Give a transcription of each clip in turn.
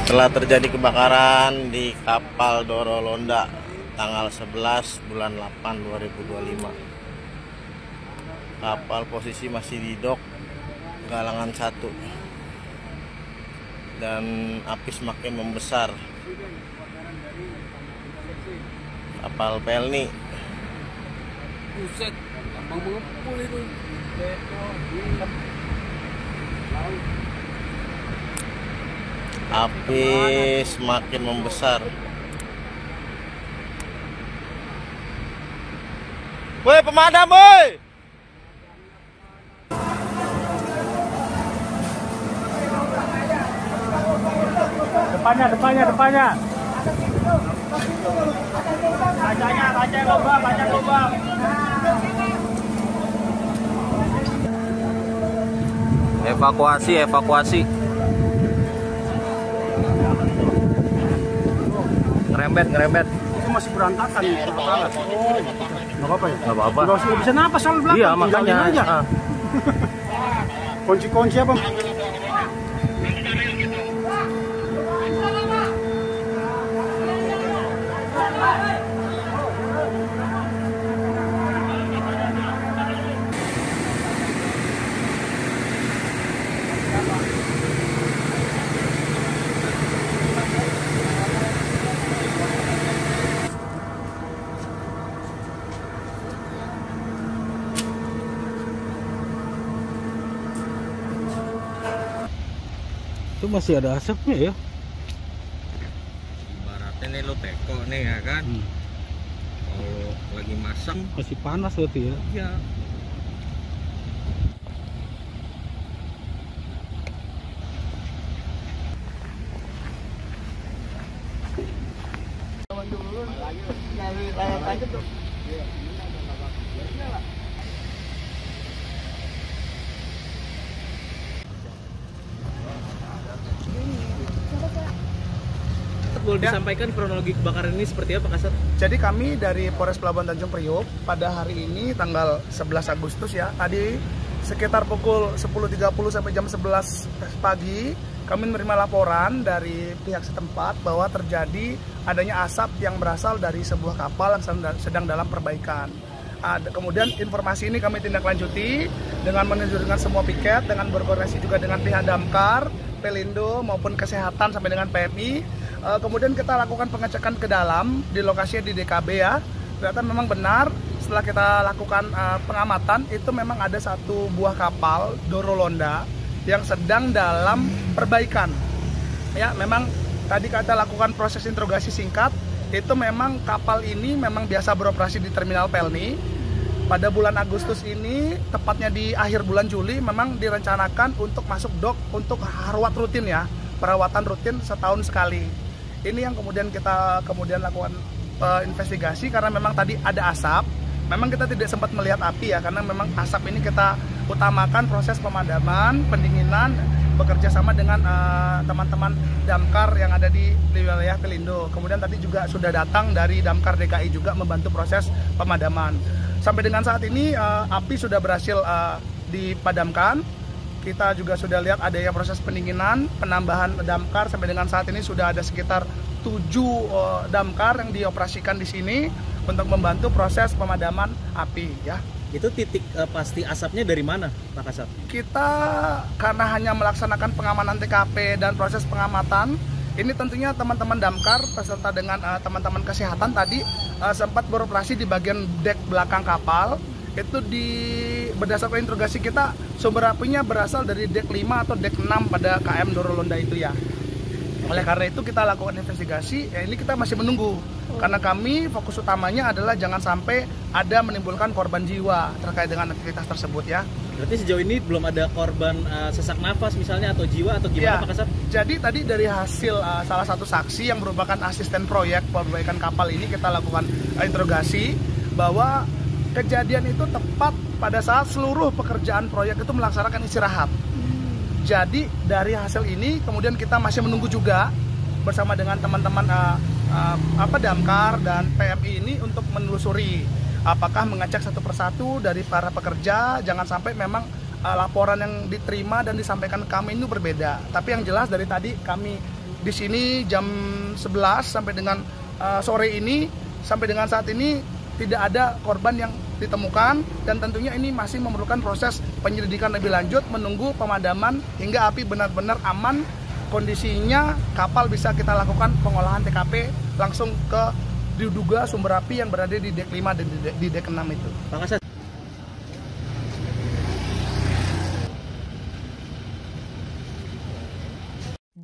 Telah terjadi kebakaran di kapal Doro Londa tanggal 11 bulan 8 2025. Kapal posisi masih di dok galangan 1 dan api semakin membesar. Kapal Pelni. Buset, gampang mengepul itu. Api semakin membesar. Woi, pemadam, woi! Depannya. Kaca lubang. Evakuasi. Ngerembet. Itu masih berantakan. Nggak apa-apa ya? Nggak apa-apa. Nggak bisa napas soal belakang. Iya, makanya. Tinggalin aja. Kunci apa? Itu masih ada asapnya ya. Ibaratnya nih lo teko nih ya kan. Kalau lagi masak Masih panas berarti ya. ya. Boleh disampaikan kronologi kebakaran ini seperti apa, Kasat? Jadi kami dari Polres Pelabuhan Tanjung Priok pada hari ini tanggal 11 Agustus ya, tadi sekitar pukul 10.30 sampai jam 11 pagi kami menerima laporan dari pihak setempat bahwa terjadi adanya asap yang berasal dari sebuah kapal yang sedang dalam perbaikan. Kemudian informasi ini kami tindak lanjuti dengan menunjukkan semua piket, dengan berkoordinasi juga dengan pihak Damkar, Pelindo maupun Kesehatan sampai dengan PMI. Kemudian kita lakukan pengecekan ke dalam di lokasinya di DKB ya. Ternyata memang benar setelah kita lakukan pengamatan itu memang ada satu buah kapal Doro Londa yang sedang dalam perbaikan. Ya, memang tadi kita lakukan proses interogasi singkat. Itu memang kapal ini memang biasa beroperasi di Terminal Pelni. Pada bulan Agustus ini, tepatnya di akhir bulan Juli, memang direncanakan untuk masuk dok untuk haruat rutin ya, perawatan rutin setahun sekali. Ini yang kemudian kita lakukan investigasi karena memang tadi ada asap. Memang kita tidak sempat melihat api ya, karena memang asap ini kita utamakan proses pemadaman, pendinginan, bekerja sama dengan teman-teman damkar yang ada di wilayah Pelindo. Kemudian tadi juga sudah datang dari damkar DKI juga membantu proses pemadaman. Sampai dengan saat ini api sudah berhasil dipadamkan. Kita juga sudah lihat adanya proses pendinginan, penambahan damkar. Sampai dengan saat ini sudah ada sekitar 7 damkar yang dioperasikan di sini untuk membantu proses pemadaman api ya. Itu titik pasti asapnya dari mana, Pak Kasat? Kita karena hanya melaksanakan pengamanan TKP dan proses pengamatan, ini tentunya teman-teman damkar beserta dengan teman-teman kesehatan tadi sempat beroperasi di bagian dek belakang kapal. Itu berdasarkan interogasi kita, sumber apinya berasal dari dek 5 atau dek 6 pada KM Doro Londa itu ya. Oleh karena itu kita lakukan investigasi, ya ini kita masih menunggu. Karena kami fokus utamanya adalah jangan sampai ada menimbulkan korban jiwa terkait dengan aktivitas tersebut ya. Berarti sejauh ini belum ada korban sesak nafas misalnya atau jiwa atau gimana, Ya, Pak Kasat? jadi tadi dari hasil salah satu saksi yang merupakan asisten proyek perbaikan kapal ini kita lakukan interogasi bahwa kejadian itu tepat pada saat seluruh pekerjaan proyek itu melaksanakan istirahat. Jadi dari hasil ini kemudian kita masih menunggu juga bersama dengan teman-teman damkar dan PMI ini untuk menelusuri apakah mengecek satu persatu dari para pekerja, jangan sampai memang laporan yang diterima dan disampaikan ke kami itu berbeda. Tapi yang jelas dari tadi kami di sini jam 11 sampai dengan sore ini, sampai dengan saat ini tidak ada korban yang ditemukan, dan tentunya ini masih memerlukan proses penyelidikan lebih lanjut menunggu pemadaman hingga api benar-benar aman kondisinya. Kapal bisa kita lakukan pengolahan TKP langsung ke diduga sumber api yang berada di dek 5 dan di dek 6 itu. Pak Kasat.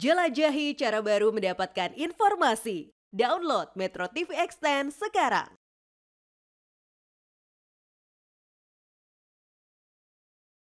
Jelajahi cara baru mendapatkan informasi. Download Metro TV Extend sekarang.